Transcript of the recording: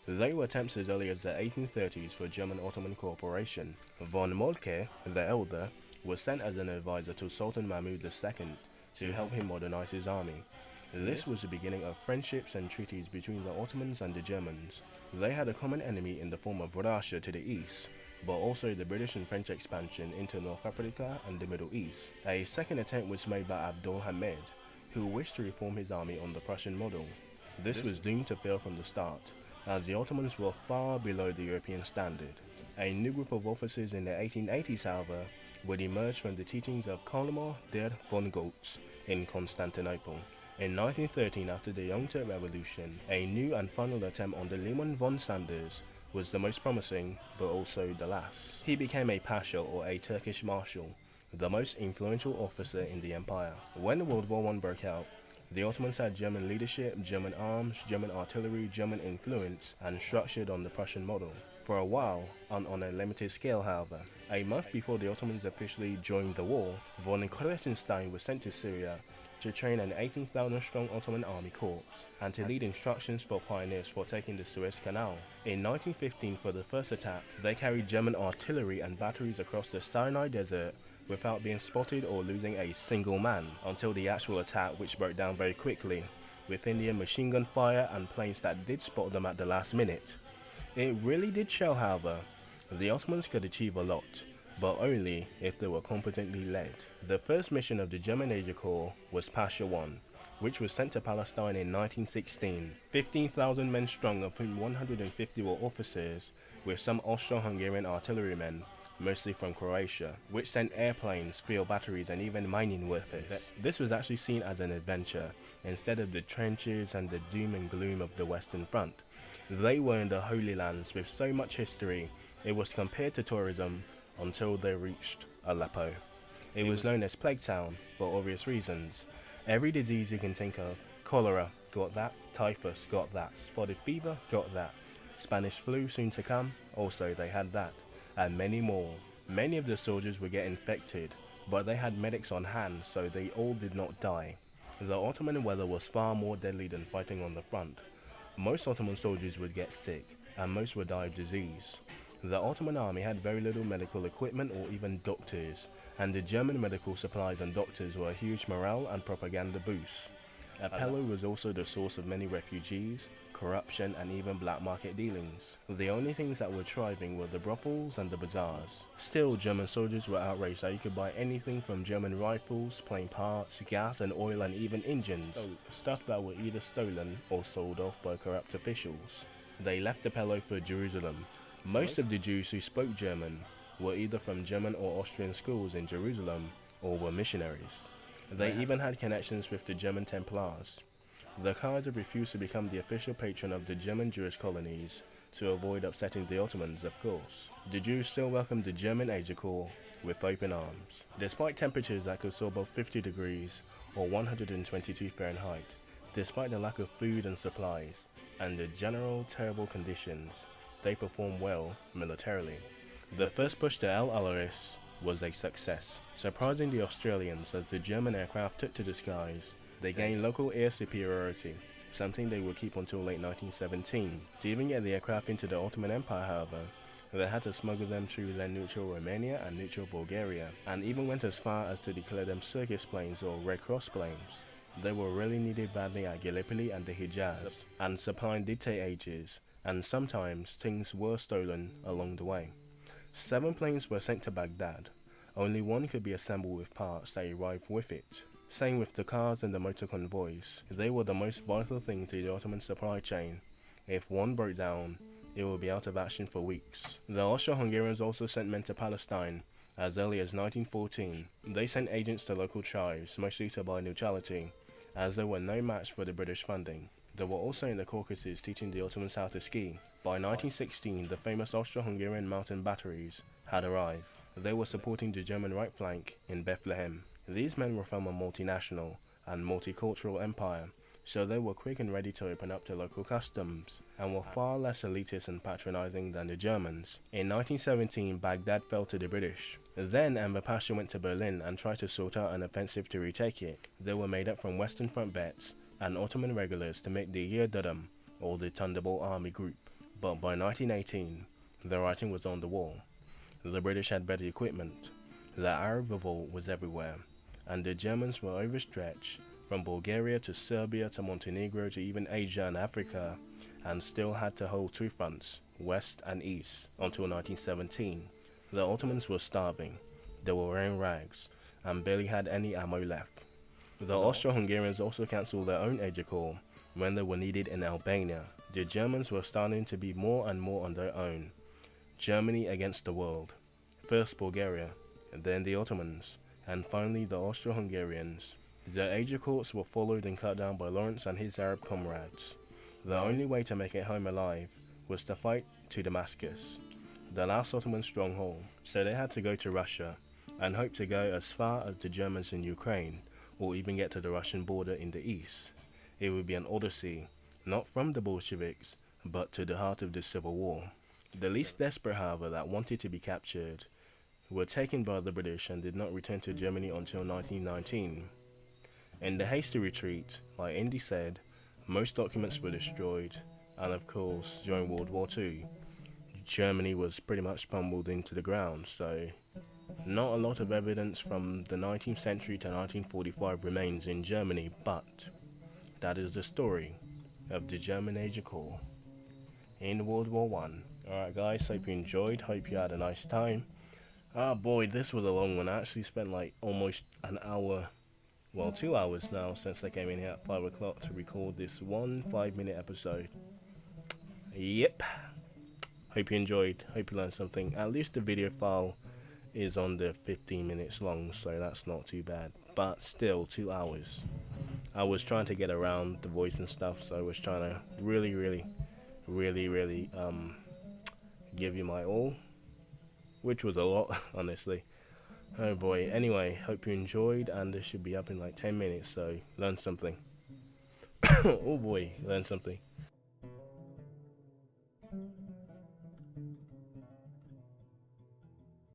There were attempts as early as the 1830s for German Ottoman cooperation. Von Moltke, the elder, was sent as an advisor to Sultan Mahmud II to help him modernize his army. This was the beginning of friendships and treaties between the Ottomans and the Germans. They had a common enemy in the form of Russia to the east, but also the British and French expansion into North Africa and the Middle East. A second attempt was made by Abdul Hamid, who wished to reform his army on the Prussian model. This was doomed to fail from the start, as the Ottomans were far below the European standard. A new group of officers in the 1880s, however, would emerge from the teachings of Kolmar der von Goltz in Constantinople. In 1913, after the Young Turk Revolution, a new and final attempt on the Liman von Sanders was the most promising, but also the last. He became a pasha or a Turkish marshal, the most influential officer in the empire. When World War I broke out, the Ottomans had German leadership, German arms, German artillery, German influence, and structured on the Prussian model. For a while, and on a limited scale however. A month before the Ottomans officially joined the war, von Kressenstein was sent to Syria to train an 18,000-strong Ottoman army corps, and to lead instructions for pioneers for taking the Suez Canal. In 1915, for the first attack, they carried German artillery and batteries across the Sinai Desert without being spotted or losing a single man, until the actual attack, which broke down very quickly, with Indian machine gun fire and planes that did spot them at the last minute. It really did show, however, the Ottomans could achieve a lot, but only if they were competently led. The first mission of the German Asia Corps was Pasha I, which was sent to Palestine in 1916. 15,000 men strong, of whom 150 were officers, with some Austro-Hungarian artillerymen, mostly from Croatia, which sent airplanes, field batteries, and even mining workers. This was actually seen as an adventure, instead of the trenches and the doom and gloom of the Western Front. They were in the Holy Lands with so much history, it was compared to tourism until they reached Aleppo. It was known as Plague Town for obvious reasons. Every disease you can think of: cholera, got that; typhus, got that; spotted fever, got that; Spanish flu, soon to come, also they had that, and many more. Many of the soldiers would get infected, but they had medics on hand, so they all did not die. The Ottoman weather was far more deadly than fighting on the front. Most Ottoman soldiers would get sick, and most would die of disease. The Ottoman army had very little medical equipment or even doctors, and the German medical supplies and doctors were a huge morale and propaganda boost. Aleppo was also the source of many refugees, corruption, and even black market dealings. The only things that were thriving were the brothels and the bazaars. Still, German soldiers were outraged that you could buy anything from German rifles, plane parts, gas and oil, and even engines, stuff that were either stolen or sold off by corrupt officials. They left Aleppo for Jerusalem. Most of the Jews who spoke German were either from German or Austrian schools in Jerusalem or were missionaries. They even had connections with the German Templars. The Kaiser refused to become the official patron of the German Jewish colonies to avoid upsetting the Ottomans, of course. The Jews still welcomed the German Asia Corps with open arms. Despite temperatures that could soar above 50 degrees or 122 Fahrenheit, despite the lack of food and supplies, and the general terrible conditions, they performed well militarily. The first push to El Alaris was a success, surprising the Australians as the German aircraft took to the skies. They gained local air superiority, something they would keep until late 1917. To even get the aircraft into the Ottoman Empire, however, they had to smuggle them through their neutral Romania and neutral Bulgaria, and even went as far as to declare them circus planes or Red Cross planes. They were really needed badly at Gallipoli and the Hijaz, and supplying did take ages, and sometimes things were stolen along the way. 7 planes were sent to Baghdad. Only one could be assembled with parts that arrived with it. Same with the cars and the motor convoys. They were the most vital thing to the Ottoman supply chain. If one broke down, it would be out of action for weeks. The Austro-Hungarians also sent men to Palestine as early as 1914. They sent agents to local tribes, mostly to buy neutrality, as there were no match for the British funding. They were also in the Caucasus teaching the Ottomans how to ski. By 1916, the famous Austro-Hungarian mountain batteries had arrived. They were supporting the German right flank in Bethlehem. These men were from a multinational and multicultural empire, so they were quick and ready to open up to local customs, and were far less elitist and patronizing than the Germans. In 1917, Baghdad fell to the British. Then Enver Pasha went to Berlin and tried to sort out an offensive to retake it. They were made up from Western Front vets and Ottoman regulars to make the Yerdudum, or the Thunderbolt Army Group. But by 1918, the writing was on the wall. The British had better equipment, the Arab revolt was everywhere, and the Germans were overstretched from Bulgaria to Serbia to Montenegro to even Asia and Africa, and still had to hold two fronts, west and east, until 1917. The Ottomans were starving, they were wearing rags, and barely had any ammo left. The Austro-Hungarians also cancelled their own Asia Corps when they were needed in Albania. The Germans were starting to be more and more on their own. Germany against the world. First Bulgaria, then the Ottomans, and finally the Austro-Hungarians. The Asia Corps were followed and cut down by Lawrence and his Arab comrades. The only way to make it home alive was to fight to Damascus, the last Ottoman stronghold, so they had to go to Russia and hope to go as far as the Germans in Ukraine, or even get to the Russian border in the east. It would be an odyssey, not from the Bolsheviks, but to the heart of the Civil War. The least desperate, however, that wanted to be captured were taken by the British and did not return to Germany until 1919. In the hasty retreat, like Indy said, most documents were destroyed, and of course, during World War II, Germany was pretty much pummeled into the ground, so not a lot of evidence from the 19th century to 1945 remains in Germany, but that is the story of the German Asia Corps in World War One. Alright guys, hope you enjoyed, hope you had a nice time. Ah boy, this was a long one. I actually spent like almost an hour, well 2 hours now since I came in here at 5 o'clock to record this 5-minute episode. Yep. Hope you enjoyed, hope you learned something. At least the video file is under 15 minutes long, so that's not too bad. But still, 2 hours. I was trying to get around the voice and stuff, so I was trying to really give you my all, which was a lot, honestly. Oh boy. Anyway, hope you enjoyed, and this should be up in like 10 minutes, so learn something. Oh boy, learn something.